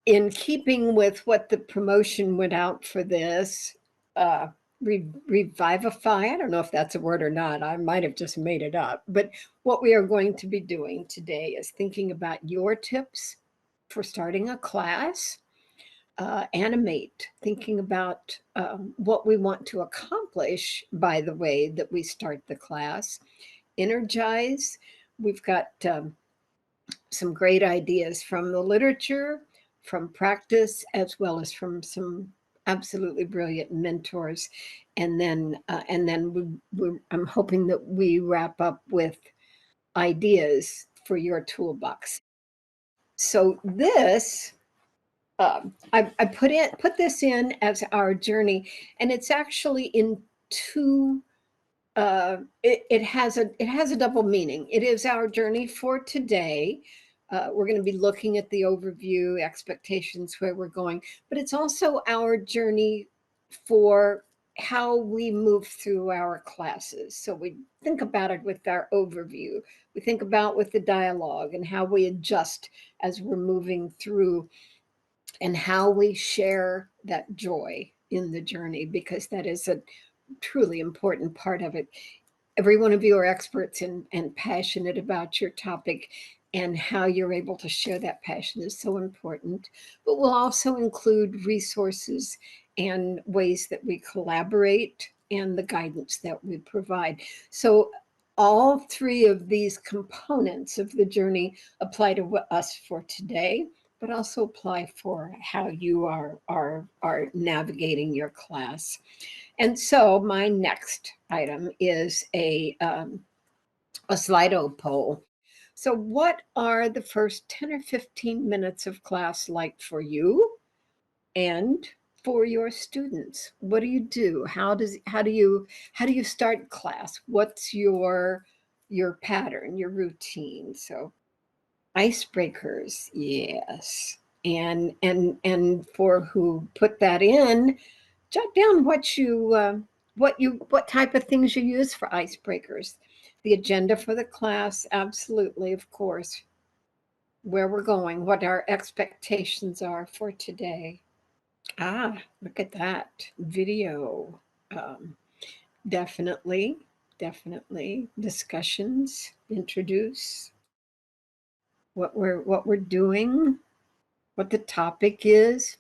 in keeping with what the promotion went out for this, Revivify, I don't know if that's a word or not, I might have just made it up, but what we are going to be doing today is thinking about your tips for starting a class, ANIMATE, thinking about what we want to accomplish by the way that we start the class, ENERGIZE, we've got some great ideas from the literature, from practice, as well as from some absolutely brilliant mentors. And then I'm hoping that we wrap up with ideas for your toolbox. So this, I put this in as our journey, and it's actually in two. It has a double meaning. It is our journey for today. We're going to be looking at the overview, expectations, where we're going, but it's also our journey for how we move through our classes. So we think about it with our overview. We think about with the dialogue and how we adjust as we're moving through, and how we share that joy in the journey, because that is a truly important part of it. Every one of you are experts and passionate about your topic, and how you're able to share that passion is so important. But we'll also include resources and ways that we collaborate and the guidance that we provide. So all three of these components of the journey apply to us for today, but also apply for how you are navigating your class. And so my next item is a Slido poll. So what are the first 10 or 15 minutes of class like for you and for your students? What do you do? How do you start class? What's your pattern, your routine? So icebreakers, yes. And for who put that in, jot down what type of things you use for icebreakers. The agenda for the class, absolutely, of course. Where we're going, what our expectations are for today. Ah, look at that video. Um, definitely, definitely. Discussions, introduce what we're doing, what the topic is,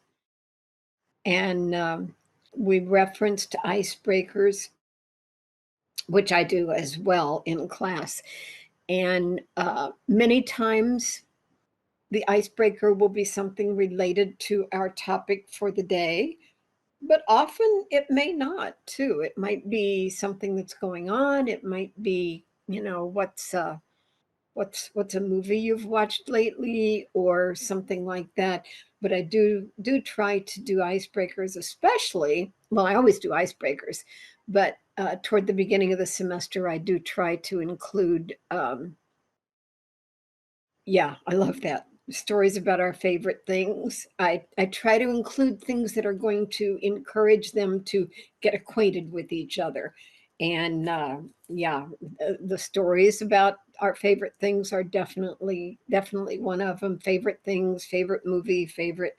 and we referenced icebreakers, which I do as well in class. And many times the icebreaker will be something related to our topic for the day, but often it may not too. It might be something that's going on. It might be, what's a movie you've watched lately or something like that. But I do try to do icebreakers, especially, well, I always do icebreakers, but toward the beginning of the semester, I do try to include, yeah, I love that. Stories about our favorite things. I try to include things that are going to encourage them to get acquainted with each other. And yeah, the stories about our favorite things are definitely one of them. Favorite things, favorite movie, favorite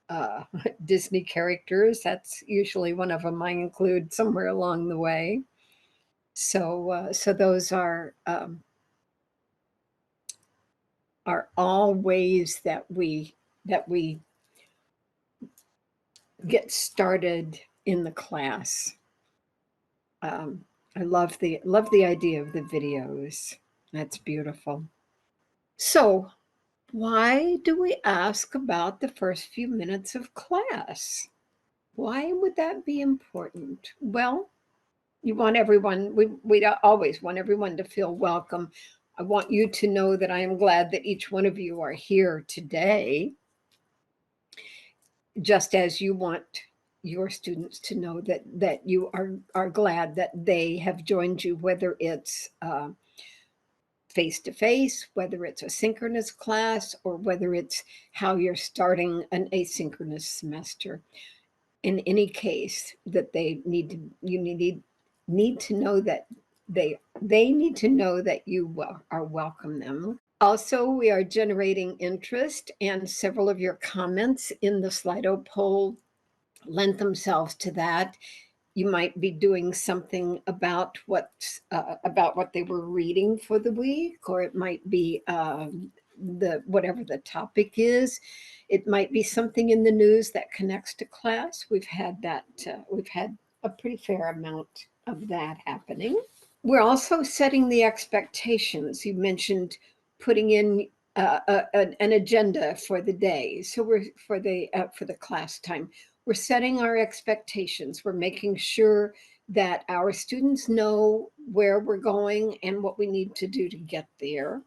uh, Disney characters. That's usually one of them I include somewhere along the way. So those are all ways that we get started in the class. I love the idea of the videos. That's beautiful. So why do we ask about the first few minutes of class? Why would that be important? Well, you want everyone, we always want everyone to feel welcome. I want you to know that I am glad that each one of you are here today, just as you want your students to know that you are glad that they have joined you, whether it's face-to-face, whether it's a synchronous class, or whether it's how you're starting an asynchronous semester. In any case, that you need to know that they need to know that you are welcome them. Also, we are generating interest, and several of your comments in the Slido poll lent themselves to that. You might be doing something about what they were reading for the week, or it might be whatever the topic is. It might be something in the news that connects to class. We've had that. We've had a pretty fair amount of that happening. We're also setting the expectations. You mentioned putting in an agenda for the day. So we're for the class time. We're setting our expectations. We're making sure that our students know where we're going and what we need to do to get there.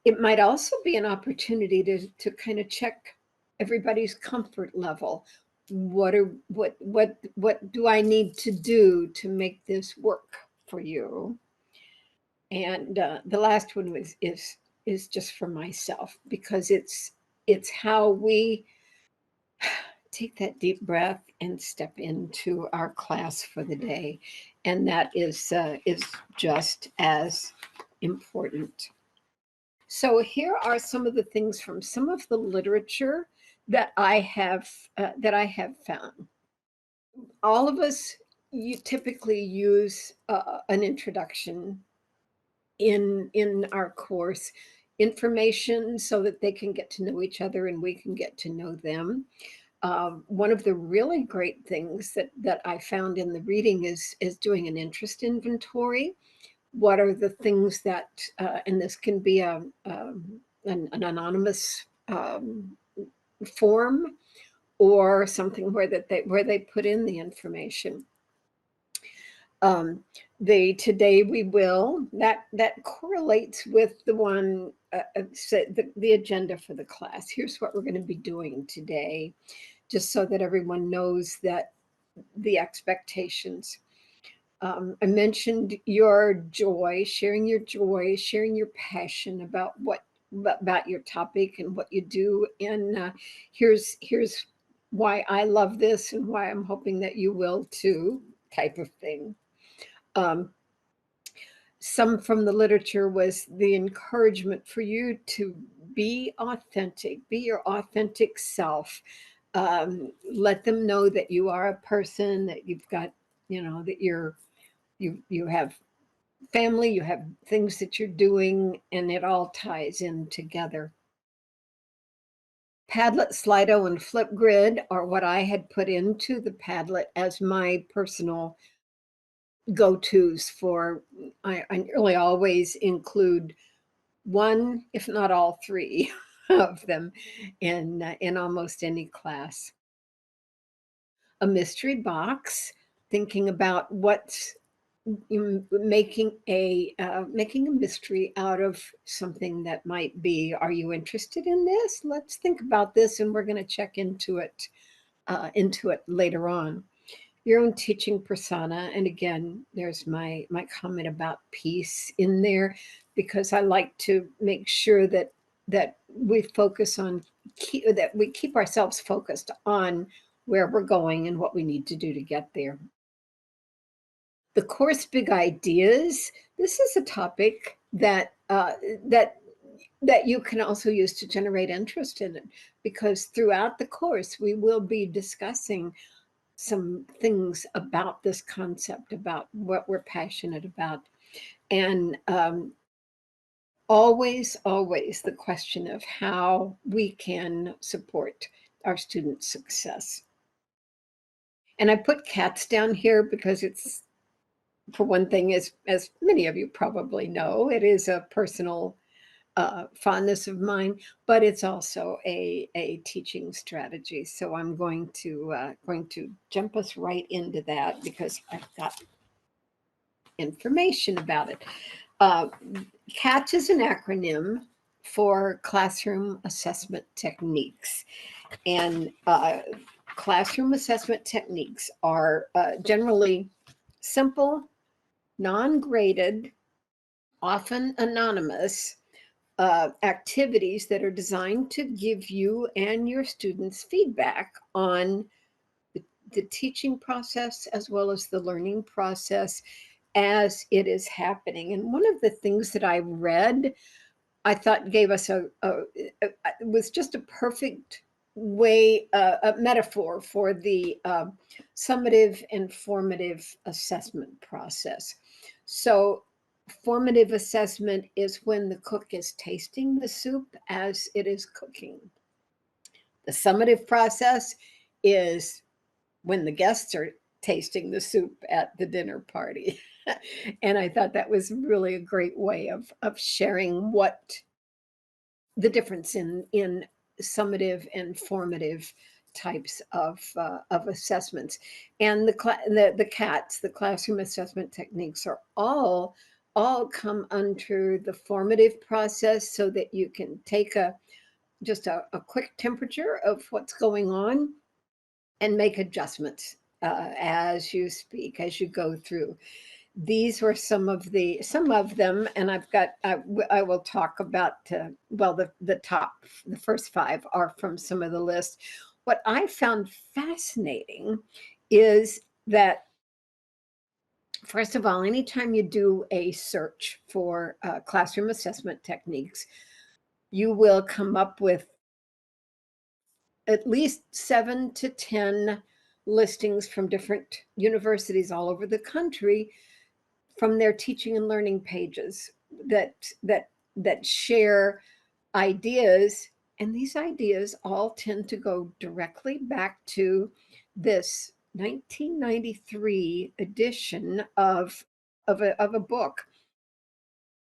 It might also be an opportunity to kind of check everybody's comfort level. What do I need to do to make this work for you? And the last one is just for myself, because it's how we take that deep breath and step into our class for the day, and that is just as important. So here are some of the things from some of the literature that I have found. All of us, you typically use an introduction in our course, information so that they can get to know each other and we can get to know them. One of the really great things that I found in the reading is doing an interest inventory. What are the things that, and this can be an anonymous form, or something where they put in the information. Today we will, that correlates with the one, the agenda for the class. Here's what we're going to be doing today, just so that everyone knows that the expectations. I mentioned your joy, sharing your passion about your topic and what you do. And here's why I love this and why I'm hoping that you will too, type of thing. Some from the literature was the encouragement for you to be authentic, be your authentic self. Let them know that you are a person, that you've got, that you have family, you have things that you're doing, and it all ties in together. Padlet, Slido, and Flipgrid are what I had put into the Padlet as my personal go-tos for. I nearly always include one, if not all three of them in almost any class. A mystery box, thinking about what's making a mystery out of something that might be, are you interested in this? Let's think about this, and we're going to check into it later on. Your own teaching persona, and again, there's my comment about peace in there, because I like to make sure that we focus on that we keep ourselves focused on where we're going and what we need to do to get there. The course big ideas. This is a topic that you can also use to generate interest in it, because throughout the course we will be discussing some things about this concept, about what we're passionate about. And always the question of how we can support our students' success. And I put cats down here because it's, for one thing, as many of you probably know, it is a personal fondness of mine, but it's also a teaching strategy. So I'm going to jump us right into that, because I've got information about it. CAT is an acronym for Classroom Assessment Techniques, and classroom assessment techniques are generally simple, non-graded, often anonymous activities that are designed to give you and your students feedback on the teaching process as well as the learning process. as it is happening. And one of the things that I read, I thought gave us was just a perfect way, a metaphor for the summative and formative assessment process. So formative assessment is when the cook is tasting the soup as it is cooking. The summative process is when the guests are tasting the soup at the dinner party. And I thought that was really a great way of sharing what the difference in summative and formative types of assessments. And the CATs, the classroom assessment techniques, are all come under the formative process, so that you can take just a quick temperature of what's going on and make adjustments as you speak, as you go through. These were some of them, and I will talk about, well, the first 5 are from some of the lists. What I found fascinating is that, first of all, anytime you do a search for classroom assessment techniques, you will come up with at least 7 to 10 listings from different universities all over the country, from their teaching and learning pages that share ideas. And these ideas all tend to go directly back to this 1993 edition of a book,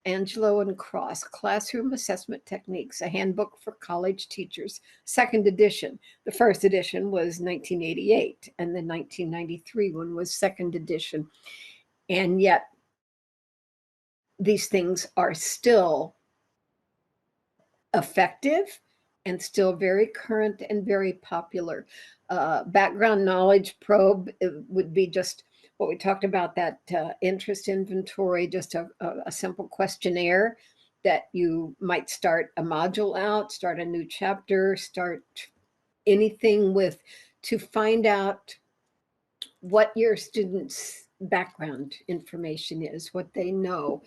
Angelo and Cross, Classroom Assessment Techniques, a Handbook for College Teachers, second edition. The first edition was 1988, and the 1993 one was second edition. And yet these things are still effective and still very current and very popular. Background knowledge probe would be just what we talked about, that interest inventory, just a simple questionnaire that you might start a module out, start a new chapter, start anything with, to find out what your students' background information is, what they know.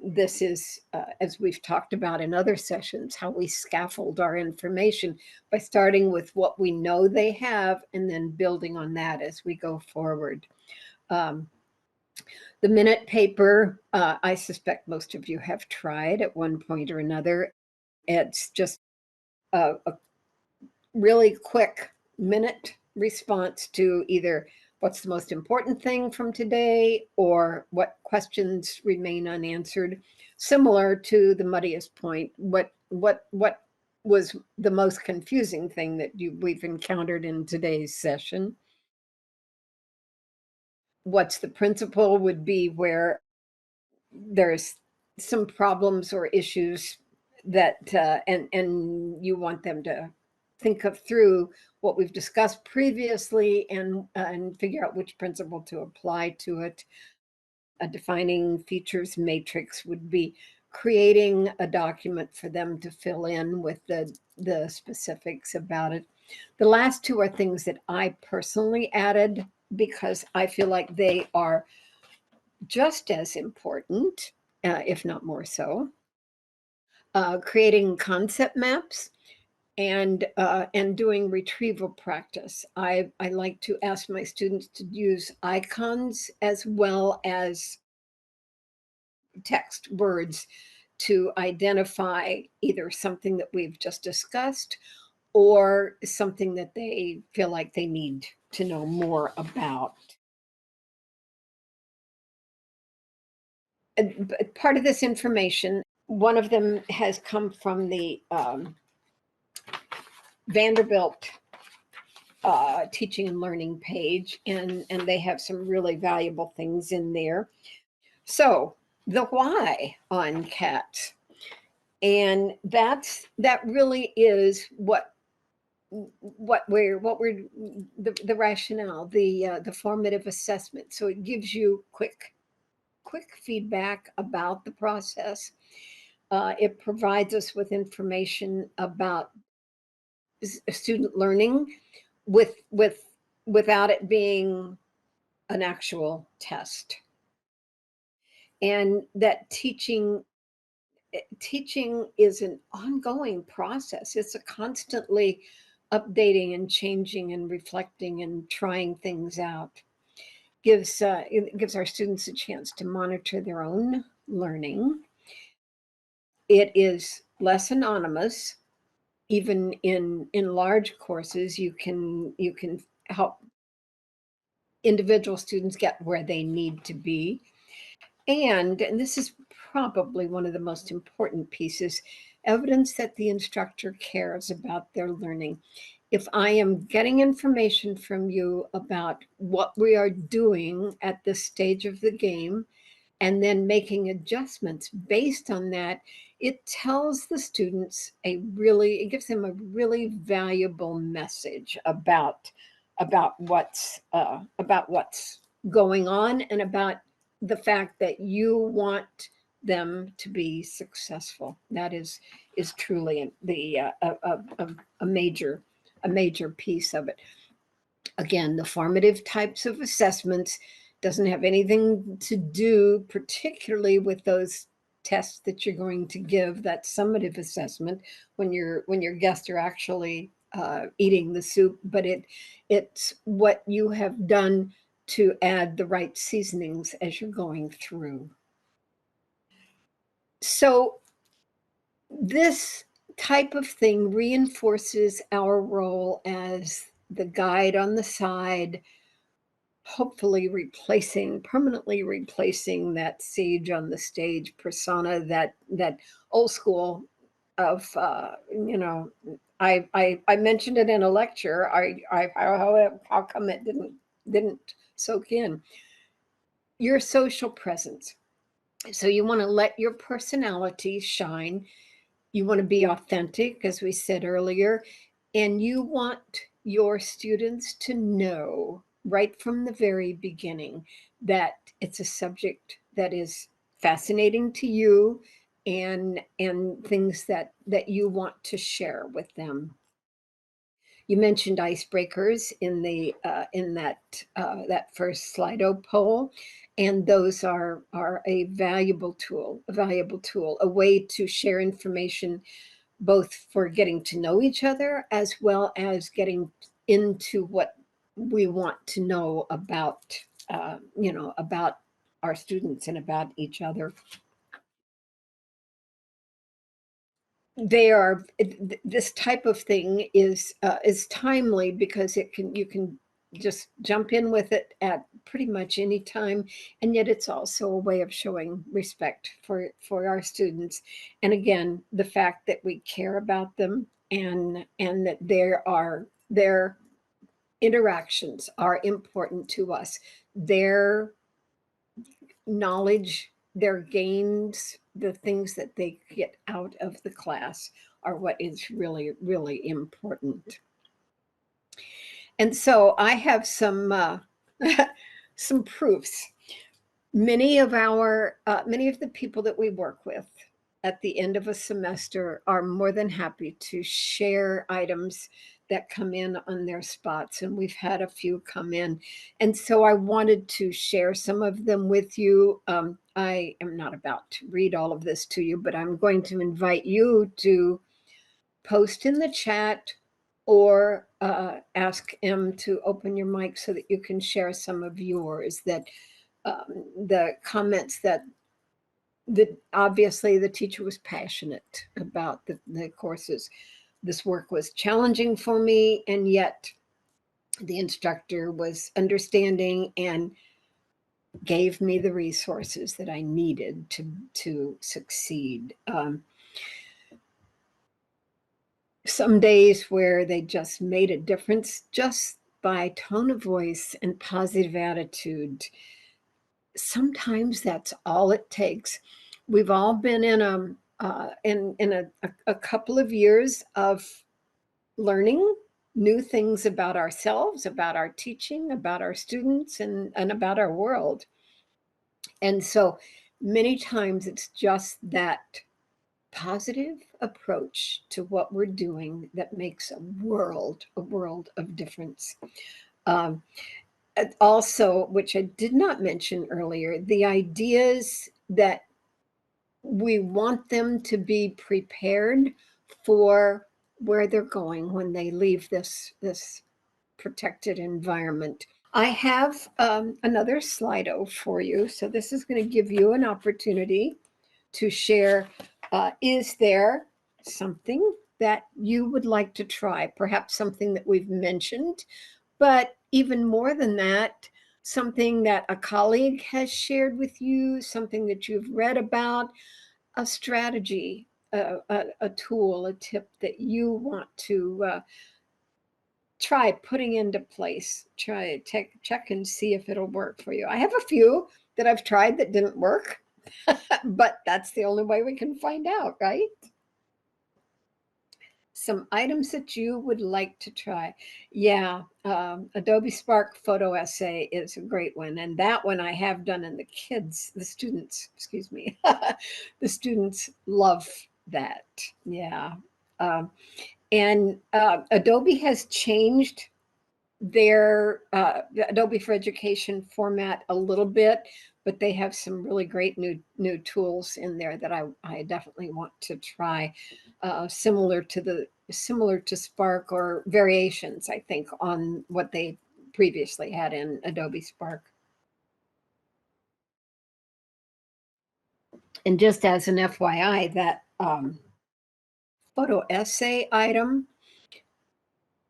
This is, as we've talked about in other sessions, how we scaffold our information by starting with what we know they have and then building on that as we go forward. The minute paper, I suspect most of you have tried at one point or another. It's just a really quick minute response to either what's the most important thing from today or what questions remain unanswered. Similar to the muddiest point, what was the most confusing thing that we've encountered in today's session? What's the principle would be where there's some problems or issues that and you want them to think of through what we've discussed previously and figure out which principle to apply to it. A defining features matrix would be creating a document for them to fill in with the specifics about it. The last 2 are things that I personally added because I feel like they are just as important, if not more so. Creating concept maps and doing retrieval practice. I like to ask my students to use icons as well as text words to identify either something that we've just discussed or something that they feel like they need to know more about. Part of this information, one of them has come from the Vanderbilt teaching and learning page, and they have some really valuable things in there. So the why on CAT, and that really is what we're the rationale, the formative assessment. So it gives you quick feedback about the process. It provides us with information about student learning without it being an actual test. and that teaching is an ongoing process. It's a constantly updating and changing and reflecting and trying things out. It gives our students a chance to monitor their own learning. It is less anonymous. Even in large courses, you can help individual students get where they need to be. And this is probably one of the most important pieces, evidence that the instructor cares about their learning. If I am getting information from you about what we are doing at this stage of the game, and then making adjustments based on that, it tells the students it gives them a really valuable message about what's going on, and about the fact that you want them to be successful. That is truly a major piece of it. Again, the formative types of assessments doesn't have anything to do particularly with those tests that you're going to give, that summative assessment, when your guests are actually eating the soup, but it's what you have done to add the right seasonings as you're going through. So this type of thing reinforces our role as the guide on the side, hopefully permanently replacing that sage on the stage persona, that old school of, I mentioned it in a lecture. How come it didn't soak in? Your social presence. So you want to let your personality shine. You want to be authentic, as we said earlier, and you want your students to know right from the very beginning that it's a subject that is fascinating to you, and things that you want to share with them. You mentioned icebreakers in that first Slido poll, and those are a valuable tool, a way to share information, both for getting to know each other as well as getting into what we want to know about, about our students and about each other. This type of thing is timely, because you can just jump in with it at pretty much any time, and yet it's also a way of showing respect for our students, and again, the fact that we care about them, and that their interactions are important to us. Their knowledge, their gains, the things that they get out of the class are what is really, really important. And so I have some some proofs. Many of the people that we work with at the end of a semester are more than happy to share items that come in on their spots, and we've had a few come in. And so I wanted to share some of them with you. I am not about to read all of this to you, but I'm going to invite you to post in the chat, or ask M to open your mic so that you can share some of yours, that the comments that obviously the teacher was passionate about the courses. This work was challenging for me, and yet the instructor was understanding and gave me the resources that I needed to succeed. Some days where they just made a difference just by tone of voice and positive attitude. Sometimes that's all it takes. We've all been in a couple of years of learning new things about ourselves, about our teaching, about our students, and about our world. And so many times it's just that positive approach to what we're doing that makes a world of difference. Um, Also, which I did not mention earlier, the ideas that we want them to be prepared for where they're going when they leave this protected environment. I have another Slido for you. So this is going to give you an opportunity to share. Is there something that you would like to try? Perhaps something that we've mentioned, but even more than that, something that a colleague has shared with you, something that you've read about, a strategy, a tool, a tip that you want to try putting into place. Try check and see if it'll work for you. I have a few that I've tried that didn't work, but that's the only way we can find out, right? Some items that you would like to try. Yeah, Adobe Spark Photo Essay is a great one. And that one I have done, and the students, excuse me, the students love that. Yeah. And Adobe has changed their Adobe for Education format a little bit, but they have some really great new tools in there that I definitely want to try, similar to Spark, or variations, I think, on what they previously had in Adobe Spark. And just as an FYI, that photo essay item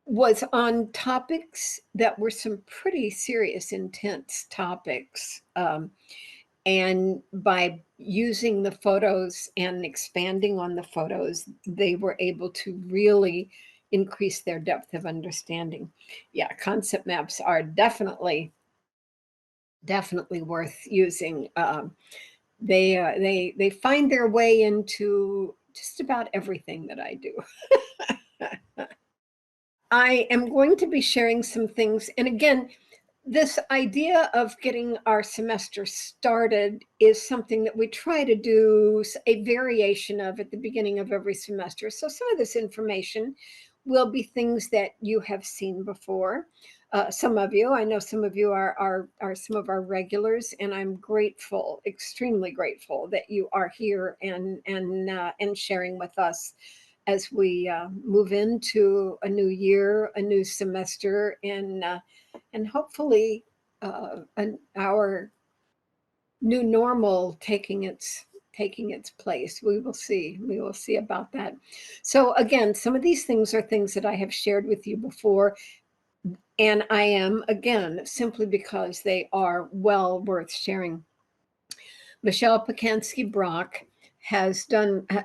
was on topics that were some pretty serious, intense topics. And by using the photos and expanding on the photos, they were able to really increase their depth of understanding. Yeah, concept maps are definitely worth using. They find their way into just about everything that I do. I am going to be sharing some things. And again, this idea of getting our semester started is something that we try to do a variation of at the beginning of every semester. So some of this information will be things that you have seen before. Some of you, I know some of you are some of our regulars, and I'm grateful, extremely grateful that you are here and sharing with us as we move into a new year, a new semester, and hopefully our new normal taking its place. We will see. We will see about that. So again, some of these things are things that I have shared with you before, and I am, again, simply because they are well worth sharing. Michelle Pacansky-Brock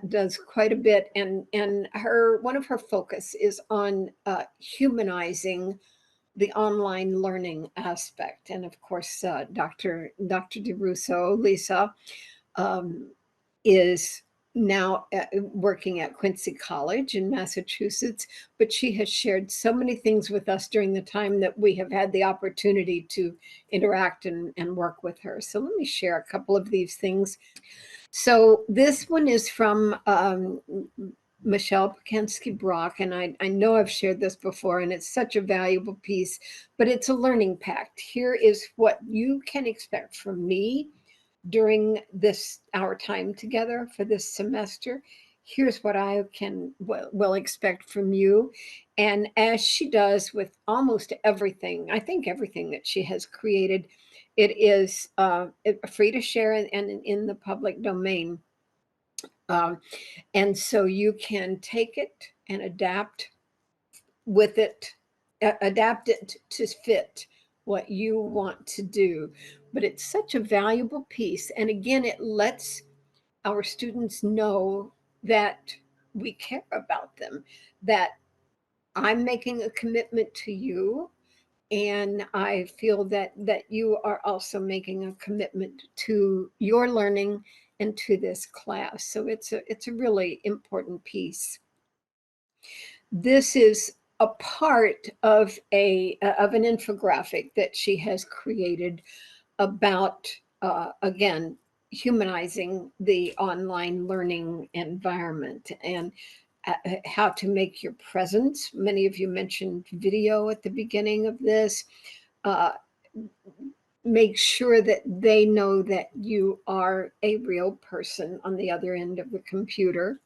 does quite a bit, and one of her focus is on humanizing the online learning aspect. And of course, Dr. DeRusso, Lisa, is now working at Quincy College in Massachusetts, but she has shared so many things with us during the time that we have had the opportunity to interact and work with her. So let me share a couple of these things. So this one is from Michelle Pacansky-Brock, and I know I've shared this before, and it's such a valuable piece, but it's a learning pact. Here is what you can expect from me during our time together for this semester. Here's what I will expect from you. And as she does with almost everything, I think everything that she has created, it is free to share and in the public domain. And so you can take it and adapt it to fit what you want to do. But it's such a valuable piece. And again, it lets our students know that we care about them, that I'm making a commitment to you, and I feel that you are also making a commitment to your learning and to this class. So it's a really important piece. This is a part of an infographic that she has created about, again, humanizing the online learning environment and how to make your presence. Many of you mentioned video at the beginning of this. make sure that they know that you are a real person on the other end of the computer.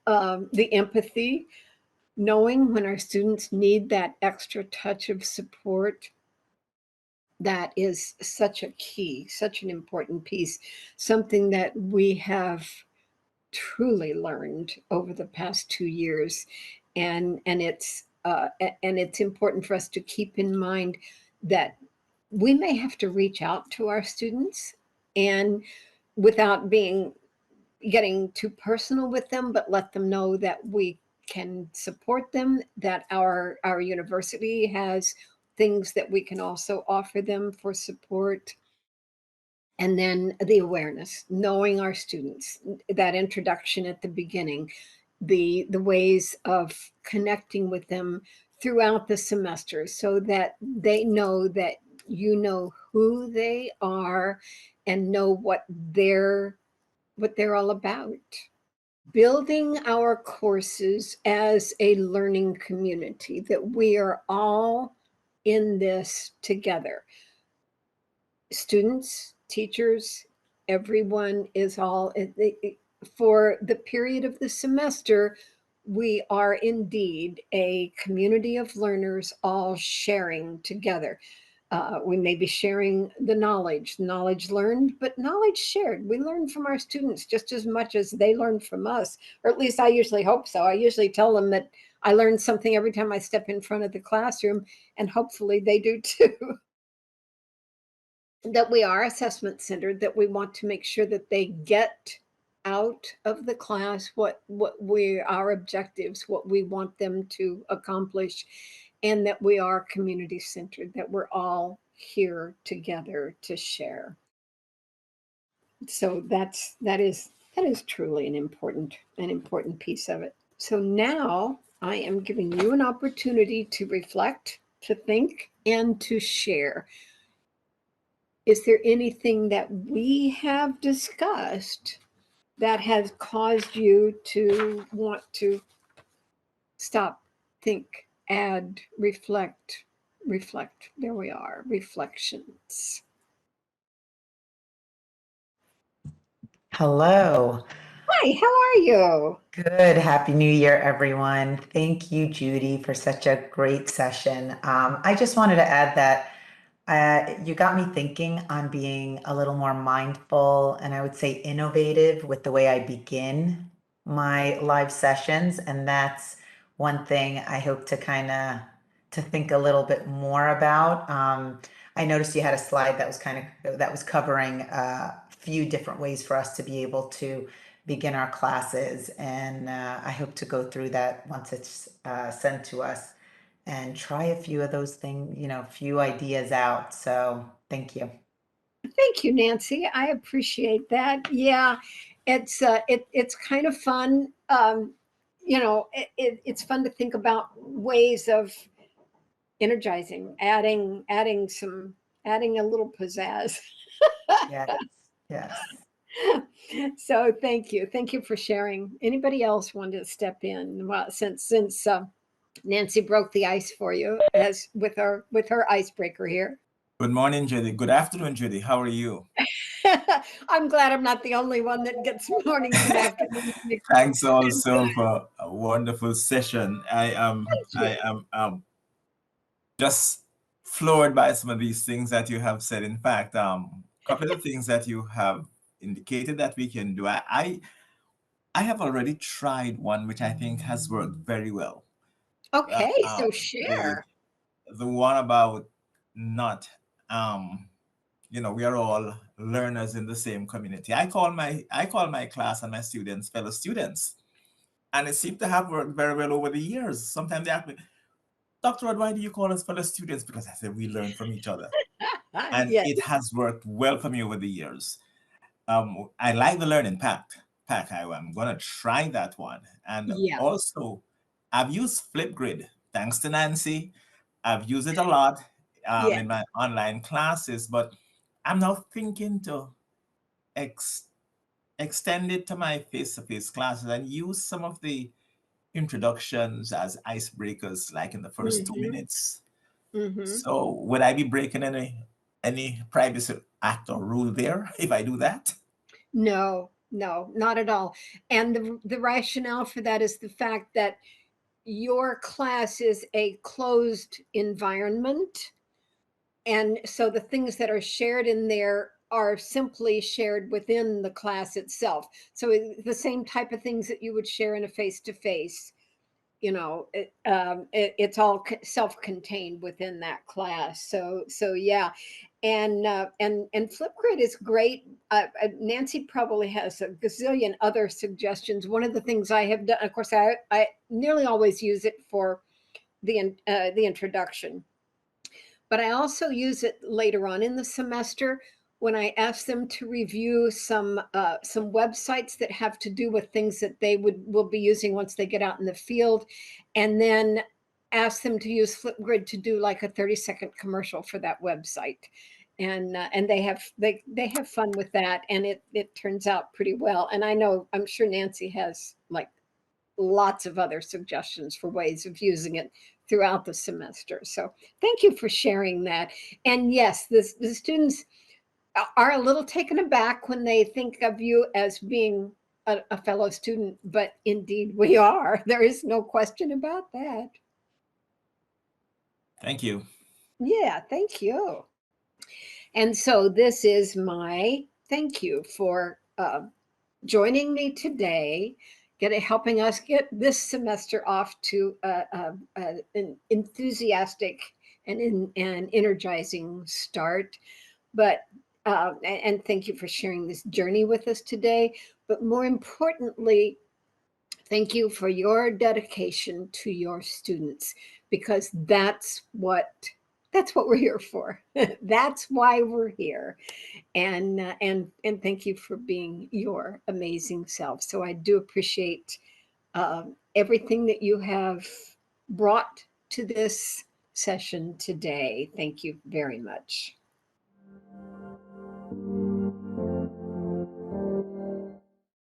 The empathy, knowing when our students need that extra touch of support, that is such a key, such an important piece, something that we have truly learned over the past 2 years. And it's important for us to keep in mind that we may have to reach out to our students, and without getting too personal with them, but let them know that we can support them, that our university has things that we can also offer them for support. And then the awareness, knowing our students, that introduction at the beginning, the ways of connecting with them throughout the semester, so that they know that you know who they are and know what they're all about. Building our courses as a learning community, that we are all in this together. Students, teachers, everyone is all for the period of the semester. We are indeed a community of learners all sharing together. We may be sharing the knowledge learned, but knowledge shared. We learn from our students just as much as they learn from us, or at least I usually hope so. I usually tell them that I learn something every time I step in front of the classroom, and hopefully they do too. That we are assessment centered, that we want to make sure that they get out of the class what our objectives, what we want them to accomplish, and that we are community centered, that we're all here together to share. So that is truly an important piece of it. So now I am giving you an opportunity to reflect, to think, and to share. Is there anything that we have discussed that has caused you to want to stop, think, add, reflect? There we are, reflections. Hello. Hi, how are you? Good. Happy New Year, everyone. Thank you, Judy, for such a great session. I just wanted to add that you got me thinking on being a little more mindful and I would say innovative with the way I begin my live sessions. And that's one thing I hope to to think a little bit more about. I noticed you had a slide that was covering a few different ways for us to be able to begin our classes. And I hope to go through that once it's sent to us and try a few of those things, a few ideas out. So thank you. Thank you, Nancy. I appreciate that. Yeah, it's kind of fun. It's fun to think about ways of energizing, adding a little pizzazz. Yes, yes. So thank you for sharing. Anybody else want to step in? Well, since Nancy broke the ice for you as with her icebreaker here. Good morning, Judy. Good afternoon, Judy. How are you? I'm glad I'm not the only one that gets mornings and afternoons. Thanks also for a wonderful session. I am just floored by some of these things that you have said. In fact, a couple of the things that you have indicated that we can do. I have already tried one which I think has worked very well. Okay, so The share. one about not we are all learners in the same community. I call my class and my students fellow students, and it seemed to have worked very well over the years. Sometimes they ask me, Dr. Rod, why do you call us fellow students? Because I said we learn from each other, and Yes. it has worked well for me over the years. I like the learning pact. I'm gonna try that one, and Yeah. also I've used Flipgrid. Thanks to Nancy, I've used it a lot Yeah. in my online classes, but I'm now thinking to extend it to my face-to-face classes and use some of the introductions as icebreakers, like in the first 2 minutes. Mhm. So would I be breaking any privacy act or rule there if I do that? No, no, not at all. And the rationale for that is the fact that your class is a closed environment. And so the things that are shared in there are simply shared within the class itself. So the same type of things that you would share in a face-to-face, it's all self-contained within that class. So yeah, and Flipgrid is great. Nancy probably has a gazillion other suggestions. One of the things I have done, of course, I nearly always use it for the introduction, but I also use it later on in the semester when I ask them to review some websites that have to do with things that they will be using once they get out in the field, and then ask them to use Flipgrid to do like a 30-second commercial for that website. And they have fun with that, and it turns out pretty well. And I'm sure Nancy has like lots of other suggestions for ways of using it throughout the semester. So thank you for sharing that. And yes, the students are a little taken aback when they think of you as being a fellow student, but indeed we are. There is no question about that. Thank you. Yeah, thank you. And so this is my thank you for joining me today, helping us get this semester off to an enthusiastic and energizing start. But and thank you for sharing this journey with us today. But more importantly, thank you for your dedication to your students, because that's what we're here for. That's why we're here. And thank you for being your amazing self. So I do appreciate everything that you have brought to this session today. Thank you very much.